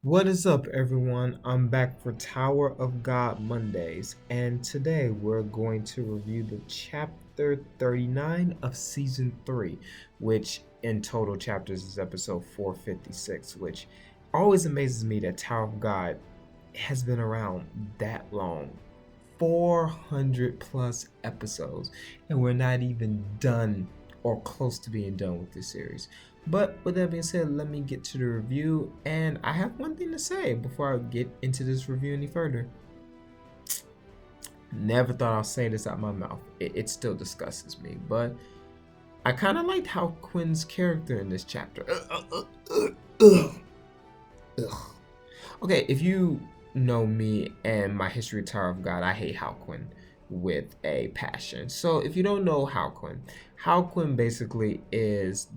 What is up, everyone? I'm back for Tower of God Mondays, and today we're going to review the chapter 39 of season 3, which in total chapters is episode 456, which always amazes me that Tower of God has been around that long. 400 plus episodes, and we're not even done or close to being done with this series. But with that being said, let me get to the review. And I have one thing to say before I get into this review any further. Never thought I'll say this out my mouth. It still disgusts me, but I kind of liked haoquin's character in this chapter. Okay, if you know me and my history of Tower of God, I hate haoquin with a passion. So if you don't know haoquin basically is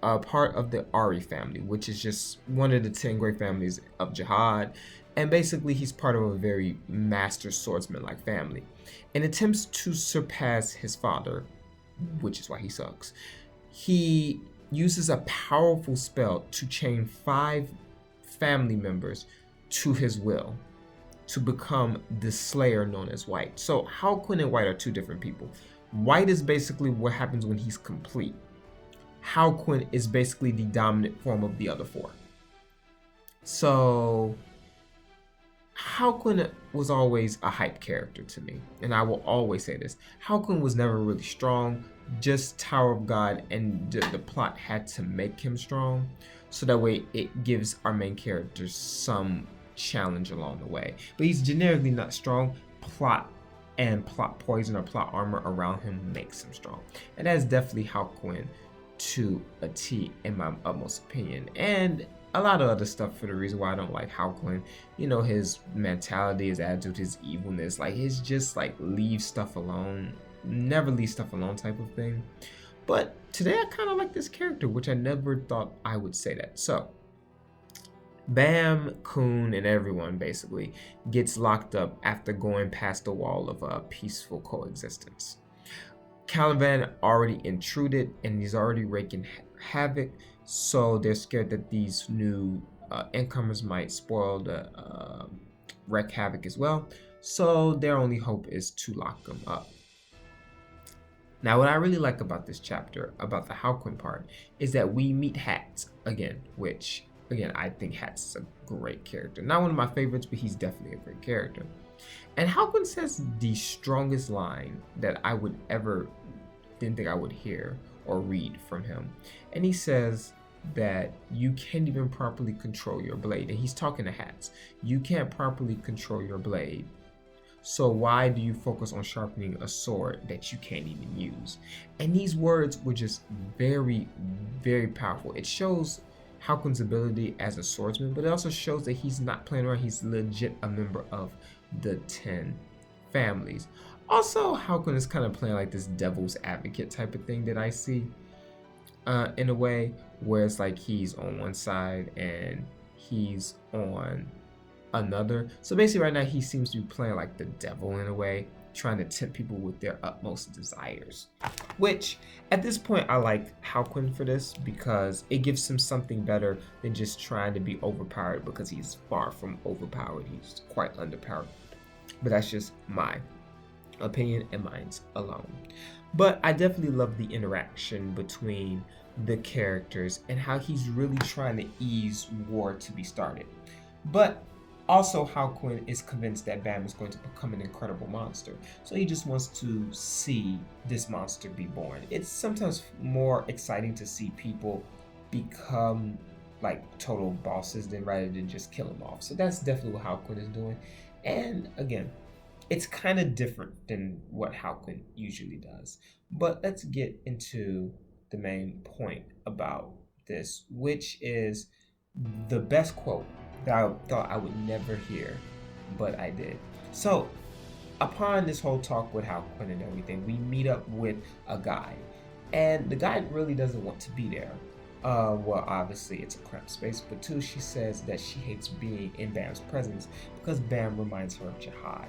a part of the Ari family, which is just one of the 10 great families of Jihad. And basically, he's part of a very master swordsman-like family and attempts to surpass his father, which is why he sucks. He uses a powerful spell to chain 5 family members to his will to become the slayer known as White. So haoquin and White are 2 different people. White is basically what happens when he's complete. haoquin is basically the dominant form of the other 4. So haoquin was always a hype character to me, and I will always say this. haoquin was never really strong, just Tower of God, and the plot had to make him strong, so that way it gives our main characters some challenge along the way. But he's generically not strong. Plot poison or plot armor around him makes him strong, and that's definitely haoquin to a T in my utmost opinion. And a lot of other stuff for the reason why I don't like haoquin. You know, his mentality, his attitude, his evilness, like his just like leave stuff alone, never leave stuff alone type of thing. But today I kind of like this character, which I never thought I would say that. So Bam, Kun, and everyone basically gets locked up after going past the wall of peaceful coexistence. Caliban already intruded and he's already wreaking havoc, so they're scared that these new incomers might spoil the wreak havoc as well. So their only hope is to lock them up. Now, what I really like about this chapter, about the haoquin part, is that we meet Hats again, which again I think Hats is a great character. Not one of my favorites, but he's definitely a great character. And haoquin says the strongest line that I would ever didn't think I would hear or read from him. And he says that you can't even properly control your blade. And he's talking to Hats. You can't properly control your blade. So why do you focus on sharpening a sword that you can't even use? And these words were just very, very powerful. It shows haoquin's ability as a swordsman, but it also shows that he's not playing around. He's legit a member of the 10 families. Also, haoquin is kind of playing like this devil's advocate type of thing that I see in a way, where it's like he's on one side and he's on another. So basically right now he seems to be playing like the devil in a way, trying to tempt people with their utmost desires. Which, at this point, I like haoquin for this because it gives him something better than just trying to be overpowered, because he's far from overpowered. He's quite underpowered. But that's just my opinion and mine's alone. But I definitely love the interaction between the characters and how he's really trying to ease war to be started. But also, haoquin is convinced that Bam is going to become an incredible monster, so he just wants to see this monster be born. It's sometimes more exciting to see people become like total bosses than rather than just kill them off. So that's definitely what haoquin is doing. And again, it's kind of different than what haoquin usually does. But let's get into the main point about this, which is the best quote that I thought I would never hear, but I did. So, upon this whole talk with haoquin and everything, we meet up with a guide, and the guide really doesn't want to be there. Well, obviously it's a cramped space, but 2, she says that she hates being in Bam's presence because Bam reminds her of Jihad,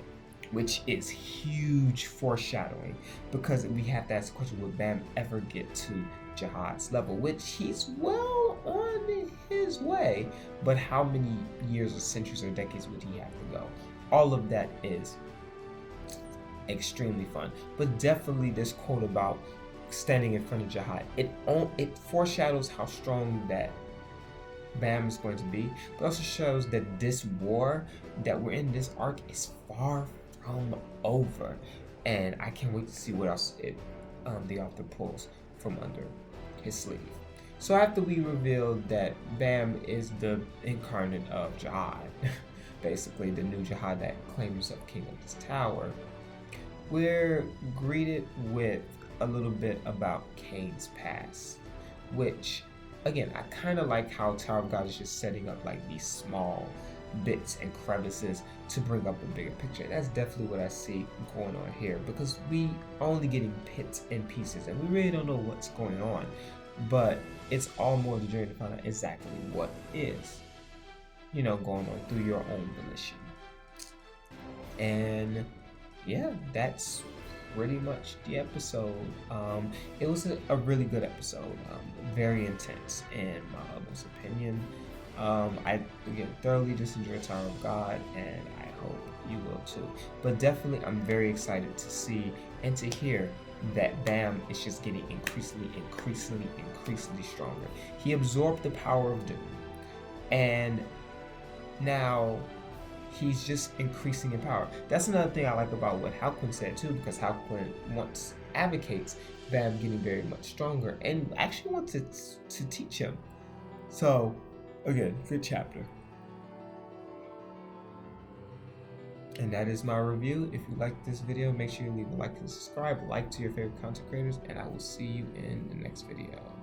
which is huge foreshadowing, because we have to ask the question, will Bam ever get to Jihad's level, which he's well on his his way, but how many years or centuries or decades would he have to go? All of that is extremely fun. But definitely this quote about standing in front of Jihad, it foreshadows how strong that Bam is going to be, but also shows that this war that we're in, this arc, is far from over, and I can't wait to see what else the author pulls from under his sleeve. So after we revealed that Bam is the incarnate of Jihad, basically the new Jihad that claims himself king of this tower, we're greeted with a little bit about Kane's past, which, again, I kind of like how Tower of God is just setting up like these small bits and crevices to bring up a bigger picture. That's definitely what I see going on here, because we only getting bits and pieces and we really don't know what's going on, but it's all more the journey to find out exactly what is, going on through your own volition. And yeah, that's pretty much the episode. It was a really good episode, very intense in my humble opinion. I again thoroughly just enjoyed Tower of God, and I hope you will too. But definitely, I'm very excited to see and to hear that Bam is just getting increasingly stronger. He absorbed the power of Doom, and now he's just increasing in power. That's another thing I like about what haoquin said too, because haoquin once advocates Bam getting very much stronger and actually wants to teach him. So again, good chapter. And that is my review. If you liked this video, make sure you leave a like and subscribe, like to your favorite content creators, and I will see you in the next video.